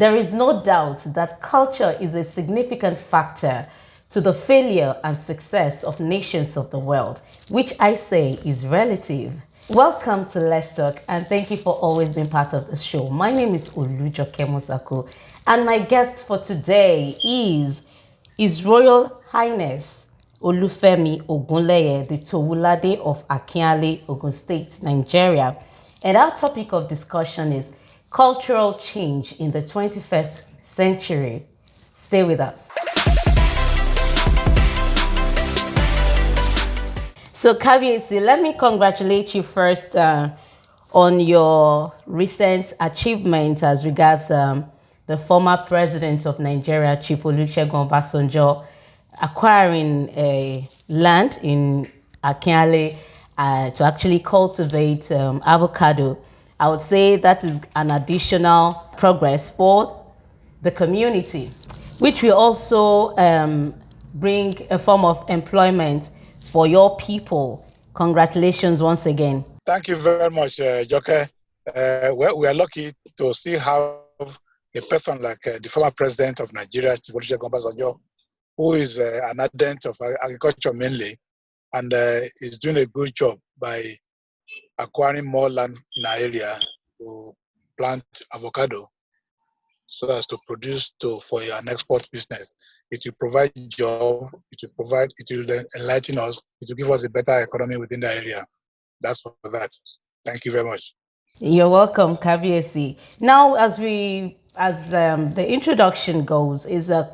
There is no doubt that culture is a significant factor to the failure and success of nations of the world, which I say is relative. Welcome to Let's Talk, and thank you for always being part of the show. My name is Olujoke Musako, and my guest for today is His Royal Highness Olufemi Ogunleye, the Towulade of Akinyele, Ogun State, Nigeria. And our topic of discussion is cultural change in the 21st century. Stay with us. So, Kabiyesi, let me congratulate you first on your recent achievement as regards the former president of Nigeria, Chief Olusegun Obasanjo, acquiring a land in Akinyele to actually cultivate avocado. I would say that is an additional progress for the community, which will also bring a form of employment for your people. Congratulations once again. Thank you very much, Joke. Well, we are lucky to still have a person like the former president of Nigeria, Chief Olusegun Obasanjo, who is an ardent of agriculture mainly, and is doing a good job by acquiring more land in our area to plant avocado so as to produce for an export business. It will provide job, it will enlighten us, it will give us a better economy within the area. That's for that. Thank you very much. You're welcome, Kabiyesi. Now, as the introduction goes, is a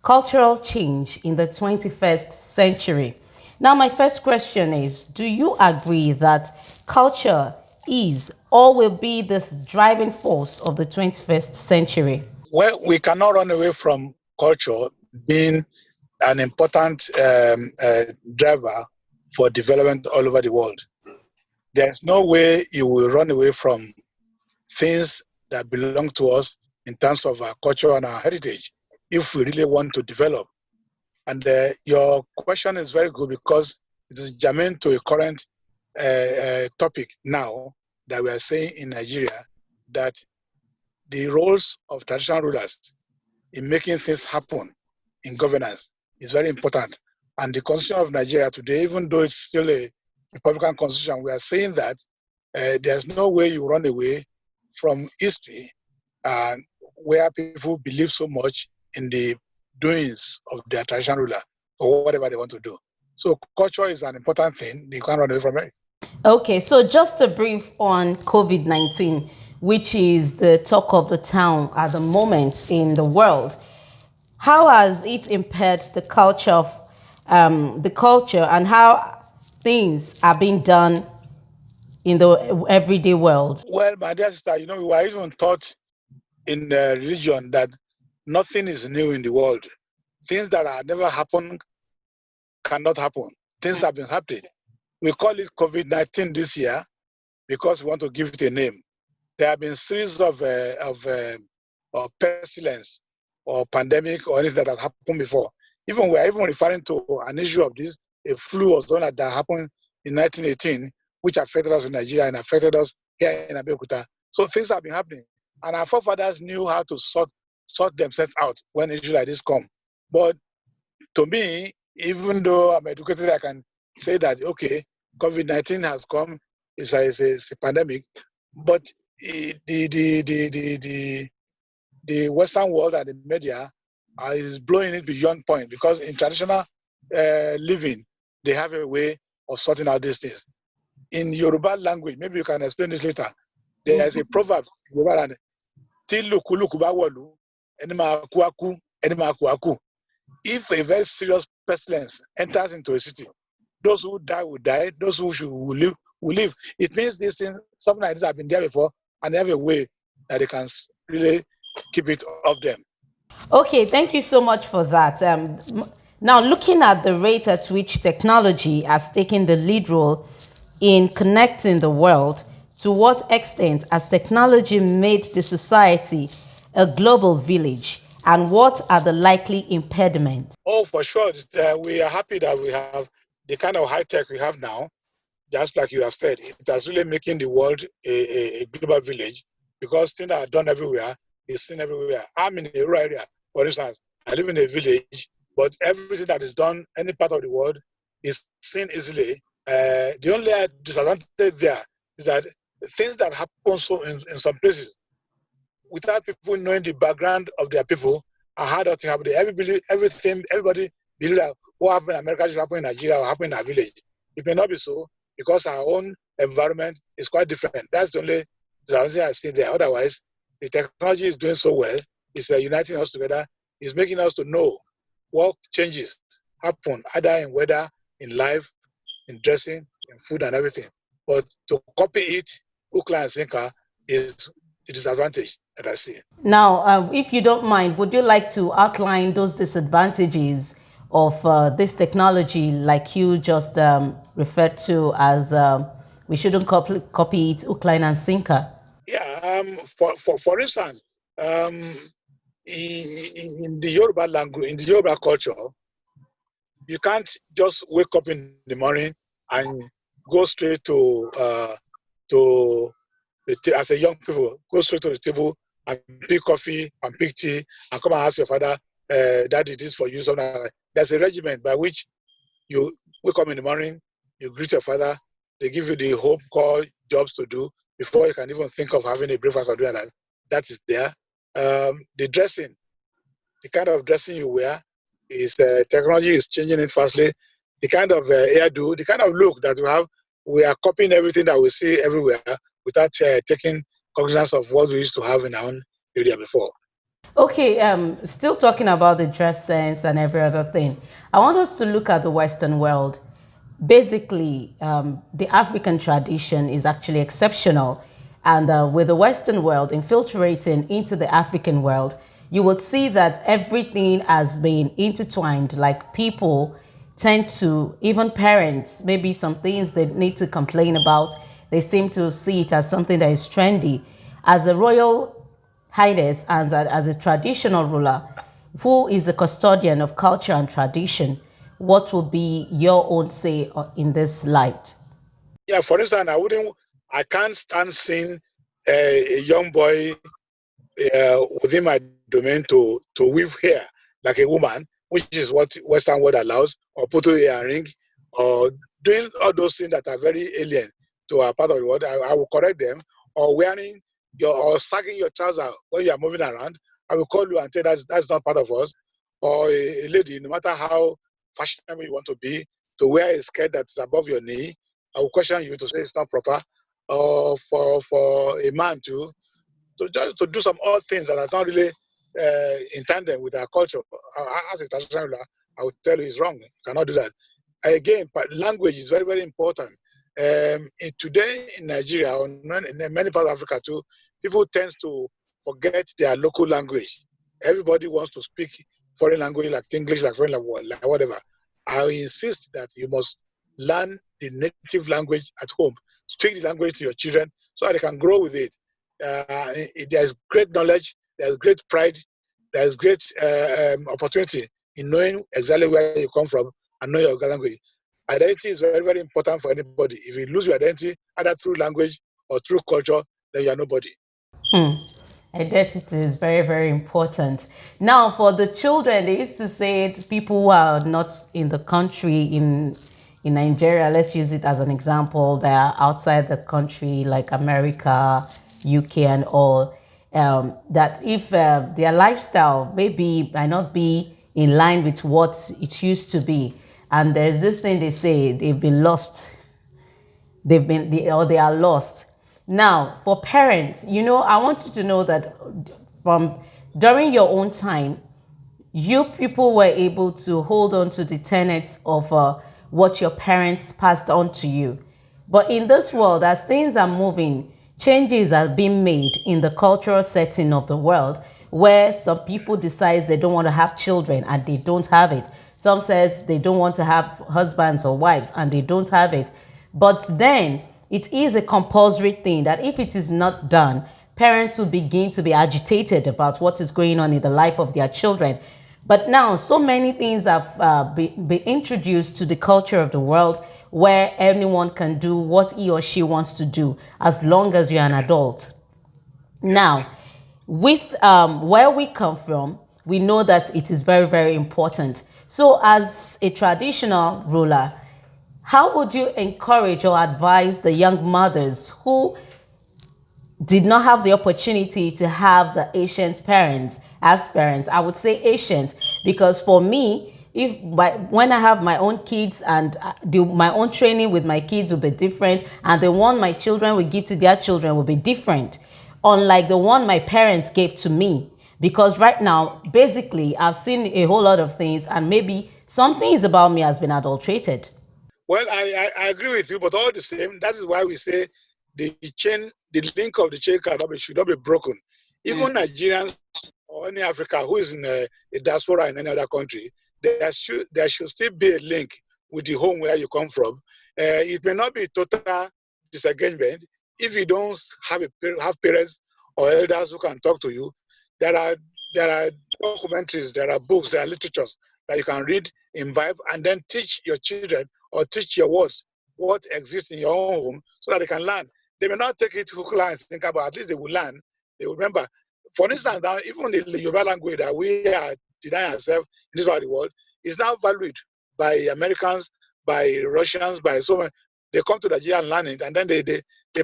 cultural change in the 21st century. Now, my first question is, do you agree that culture is or will be the driving force of the 21st century? Well, we cannot run away from culture being an important driver for development all over the world. There's no way you will run away from things that belong to us in terms of our culture and our heritage if we really want to develop. And your question is very good because it is germane to a current topic now that we are saying in Nigeria, that the roles of traditional rulers in making things happen in governance is very important. And the Constitution of Nigeria today, even though it's still a Republican Constitution, we are saying that there's no way you run away from history where people believe so much in the doings of their traditional ruler or whatever they want to do. So culture is an important thing. You can't run away from it. Okay, so just a brief on COVID-19, which is the talk of the town at the moment in the world. How has it impaired the culture and how things are being done in the everyday world? Well, my dear sister, we were even taught in religion that nothing is new in the world. Things that have never happened cannot happen. Things have been happening. We call it COVID-19 this year because we want to give it a name. There have been series of pestilence or pandemic or anything that have happened before. We are even referring to an issue of this, a flu or something that happened in 1918, which affected us in Nigeria and affected us here in Abeokuta. So things have been happening. And our forefathers knew how to sort themselves out when issues like this come. But to me, even though I'm educated, I can say that, okay, COVID-19 has come, it's a pandemic, but the Western world and the media is blowing it beyond point, because in traditional living, they have a way of sorting out these things. In Yoruba language, maybe you can explain this later, there is a proverb in Yoruba land, if a very serious pestilence enters into a city, those who die will die, those who will live. It means this thing, something like this have been there before, and they have a way that they can really keep it off them. Okay, thank you so much for that. Now, looking at the rate at which technology has taken the lead role in connecting the world, to what extent has technology made the society a global village, and what are the likely impediments? Oh, for sure. We are happy that we have the kind of high tech we have now. Just like you have said, it has really making the world a global village, because things are done everywhere. is seen everywhere. I'm in a rural area, for instance. I live in a village, but everything that is done any part of the world is seen easily. The only disadvantage there is that things that happen so in some places without people knowing the background of their people and how that thing happen. Everybody believe that what happened in America should happen in Nigeria or happen in our village. It may not be so because our own environment is quite different. That's the only disadvantage I see there. Otherwise, the technology is doing so well. It's uniting us together. It's making us to know what changes happen either in weather, in life, in dressing, in food, and everything. But to copy it, hook, line, and sinker is the disadvantage that I see. Now, if you don't mind, would you like to outline those disadvantages of this technology, like you just referred to as we shouldn't copy it hook, line, and sinker? Yeah, for instance, in the Yoruba language, in the Yoruba culture, you can't just wake up in the morning and go straight to as a young people, go straight to the table and pick coffee and pick tea and come and ask your father, Daddy, this for you. Something like that. There's a regiment by which you wake up in the morning, you greet your father, they give you the home call jobs to do before you can even think of having a breakfast or doing that. That is there. The dressing, the kind of dressing you wear, is technology is changing it fastly. The kind of hairdo, the kind of look that we have, we are copying everything that we see everywhere without taking cognizance of what we used to have in our own area before. Okay, still talking about the dress sense and every other thing. I want us to look at the Western world. Basically, the African tradition is actually exceptional. And with the Western world infiltrating into the African world, you would see that everything has been intertwined. Like people tend to, even parents, maybe some things they need to complain about, they seem to see it as something that is trendy. As a royal highness, as a traditional ruler, who is the custodian of culture and tradition, what will be your own say in this light? Yeah, for instance, I can't stand seeing a young boy within my domain to weave hair like a woman, which is what Western world allows, or put a earring, or doing all those things that are very alien to our part of the world. I will correct them. Or wearing or sagging your trousers when you are moving around. I will call you and tell that's not part of us. Or a lady, no matter how fashionable you want to be, to wear a skirt that's above your knee, I will question you to say it's not proper. Or for a man too, to do some odd things that are not really in tandem with our culture. As a traditional ruler, I would tell you it's wrong. You cannot do that. Again, language is very, very important. Today in Nigeria, or in many parts of Africa too, people tend to forget their local language. Everybody wants to speak foreign language like English, like foreign language, like whatever. I insist that you must learn the native language at home. Speak the language to your children so that they can grow with it. There's great knowledge, there's great pride, there's great opportunity in knowing exactly where you come from and know your language. Identity is very, very important for anybody. If you lose your identity, either through language or through culture, then you are nobody. Identity is very, very important. Now, for the children, they used to say people who are not in the country, in Nigeria, let's use it as an example, they are outside the country, like America, UK, and all, that if their lifestyle maybe might not be in line with what it used to be, and there's this thing they say, they've been lost, or they are lost. Now, for parents, I want you to know that from during your own time, you people were able to hold on to the tenets of what your parents passed on to you. But in this world, as things are moving, changes are being made in the cultural setting of the world, where some people decide they don't want to have children and they don't have it. Some says they don't want to have husbands or wives and they don't have it. But then it is a compulsory thing that if it is not done, parents will begin to be agitated about what is going on in the life of their children. But now, so many things have been introduced to the culture of the world where anyone can do what he or she wants to do as long as you're an adult. Now, with where we come from, we know that it is very, very important. So as a traditional ruler, how would you encourage or advise the young mothers who did not have the opportunity to have the ancient parents as parents? I would say ancient because for me, when I have my own kids and my own training with my kids will be different, and the one my children will give to their children will be different, unlike the one my parents gave to me. Because right now, basically, I've seen a whole lot of things, and maybe some things about me has been adulterated. Well, I agree with you, but all the same, that is why we say the link of the chain should not be broken. Even Nigerians or any Africa who is in a diaspora in any other country, there should still be a link with the home where you come from. It may not be total disengagement if you don't have parents or elders who can talk to you. There are documentaries, there are books, there are literatures that you can read, imbibe, and then teach your children or teach your words what exists in your own home so that they can learn. They may not take it hook, line, think about, at least they will learn. They will remember. For instance, now, even the Yoruba language that we are denying ourselves in this part of the world is now valued by Americans, by Russians, by so many. They come to Nigeria and learn it, and then they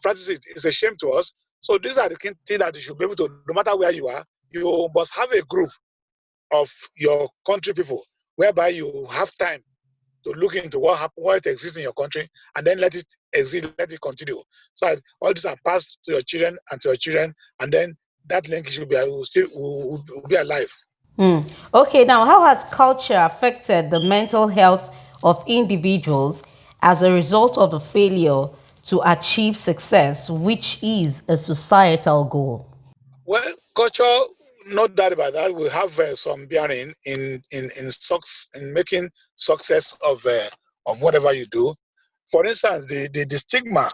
practice it. It's a shame to us. So these are the things that you should be able to, no matter where you are, you must have a group of your country people whereby you have time to look into what exists in your country, and then let it exist, let it continue. So all these are passed to your children and to your children, and then that link will be alive. Okay, now how has culture affected the mental health of individuals as a result of the failure to achieve success, which is a societal goal? Well, culture, no doubt about that, will have some bearing in making success of whatever you do. For instance, the stigma.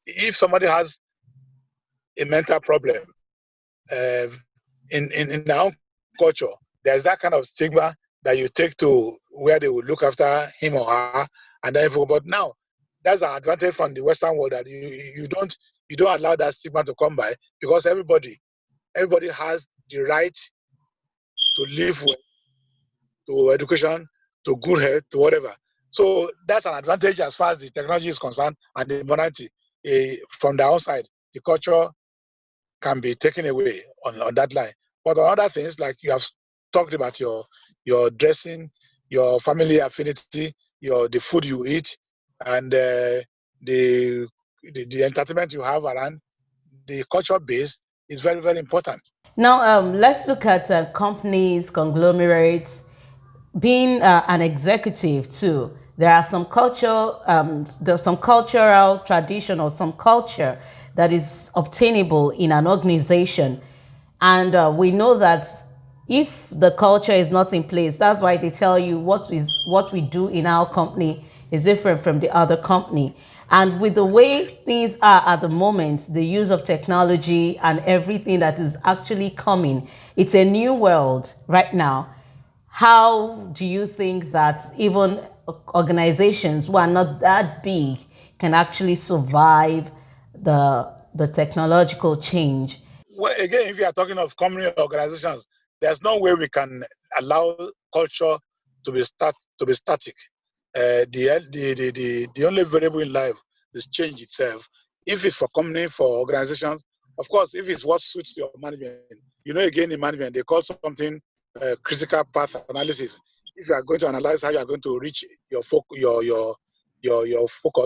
If somebody has a mental problem, uh, in our own culture, there's that kind of stigma that you take to where they will look after him or her, and then. But now, that's an advantage from the Western world that you don't allow that stigma to come by, because everybody has the right to live well, to education, to good health, to whatever. So that's an advantage as far as the technology is concerned and the modernity. From the outside, the culture can be taken away on that line. But on other things, like you have talked about your dressing, your family affinity, the food you eat, and the entertainment you have around, the culture base is very, very important. Now, let's look at companies, conglomerates, being an executive too. There are there's some cultural tradition or some culture that is obtainable in an organization, and we know that if the culture is not in place, that's why they tell you what we do in our company is different from the other company. And with the way things are at the moment, the use of technology and everything that is actually coming, it's a new world right now. How do you think that even organizations who are not that big can actually survive the technological change? Well, again, if you are talking of community organizations, there's no way we can allow culture to be static. The only variable in life is change itself. If it's for company, for organizations, of course, if it's what suits your management, again, in management, they call something critical path analysis. If you are going to analyze how you are going to reach your focus,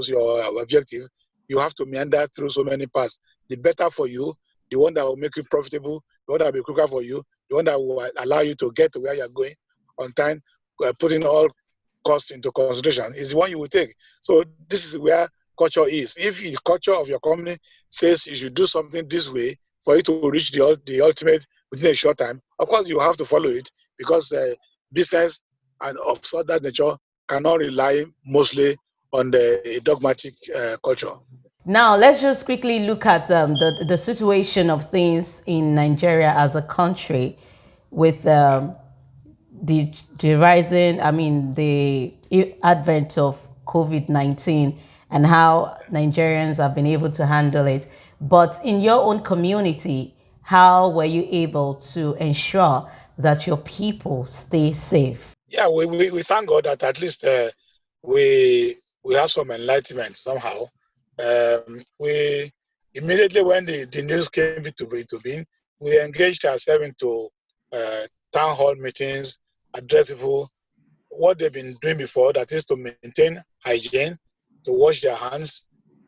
your objective, you have to meander through so many paths. The better for you, the one that will make you profitable, the one that will be quicker for you, the one that will allow you to get to where you're going on time, putting all costs into consideration, is the one you will take. So this is where culture is. If the culture of your company says you should do something this way for you to reach the ultimate within a short time, of course you have to follow it, because business and of that nature cannot rely mostly on the dogmatic culture. Now, let's just quickly look at the situation of things in Nigeria as a country with the rising, the advent of COVID-19 and how Nigerians have been able to handle it. But in your own community, how were you able to ensure that your people stay safe? Yeah, we thank God that at least we have some enlightenment somehow. We immediately when the news came into being, we engaged ourselves into town hall meetings, address people what they've been doing before, that is to maintain hygiene, to wash their hands,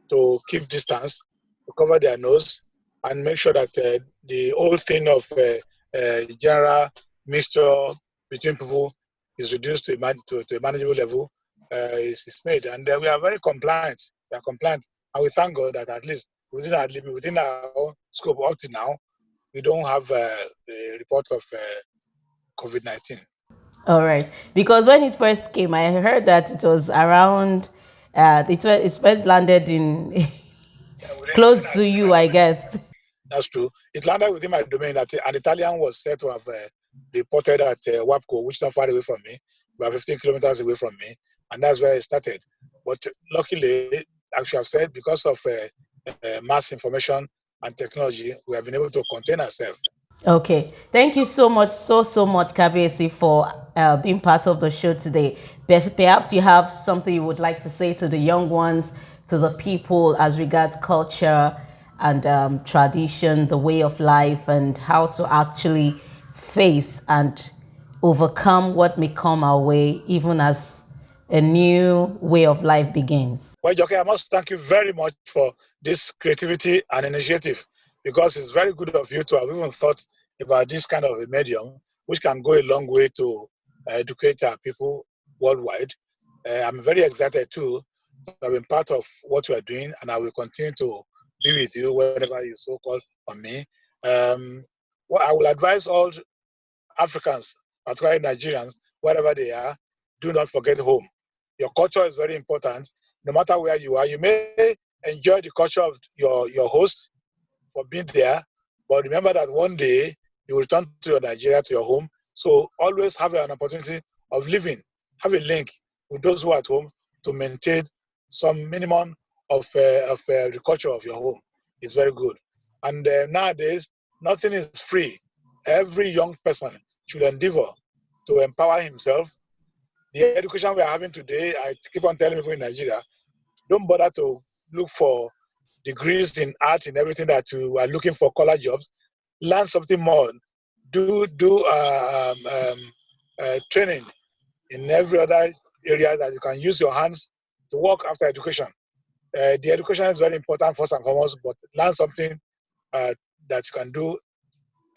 to keep distance, to cover their nose, and make sure that the whole thing of general mixture between people is reduced to a manageable level, is made. And we are very compliant. We are compliant. And we thank God that at least within our own scope up to now, we don't have a report of COVID-19. All right, because when it first came, I heard that it was around. It first landed in close to you, I guess. That's true. It landed within my domain. That an Italian was said to have reported at WAPCO, which is not far away from me, about 15 kilometers away from me, and that's where it started. But luckily, actually, I've said because of mass information and technology, we have been able to contain ourselves. Okay, thank you so much, so much, Kabesi, for being part of the show today. Perhaps you have something you would like to say to the young ones, to the people as regards culture and tradition, the way of life, and how to actually face and overcome what may come our way, even as a new way of life begins. Well, Joke, I must thank you very much for this creativity and initiative, because it's very good of you to have even thought about this kind of a medium, which can go a long way to educate our people worldwide. I'm very excited too to have been part of what you are doing, and I will continue to be with you whenever you so call on me. What I will advise all Africans, particularly Nigerians, wherever they are, do not forget home. Your culture is very important. No matter where you are, you may enjoy the culture of your host for being there, but remember that one day you will return to your Nigeria, to your home. So always have an opportunity of living, have a link with those who are at home to maintain some minimum of the culture of your home. It's very good. And nowadays, nothing is free. Every young person should endeavor to empower himself. The education we are having today, I keep on telling people in Nigeria, don't bother to look for degrees in art and everything that you are looking for college jobs. Learn something more. Do training in every other area that you can use your hands to work after education. The education is very important first and foremost, but learn something that you can do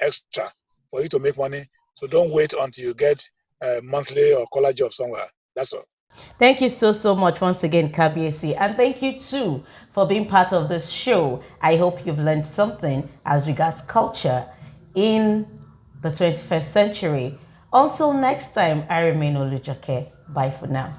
extra for you to make money. So don't wait until you get a monthly or college job somewhere. That's all. Thank you so much once again, Kabiesi. And thank you too for being part of this show. I hope you've learned something as regards culture in the 21st century. Until next time, I remain Olujoke. Bye for now.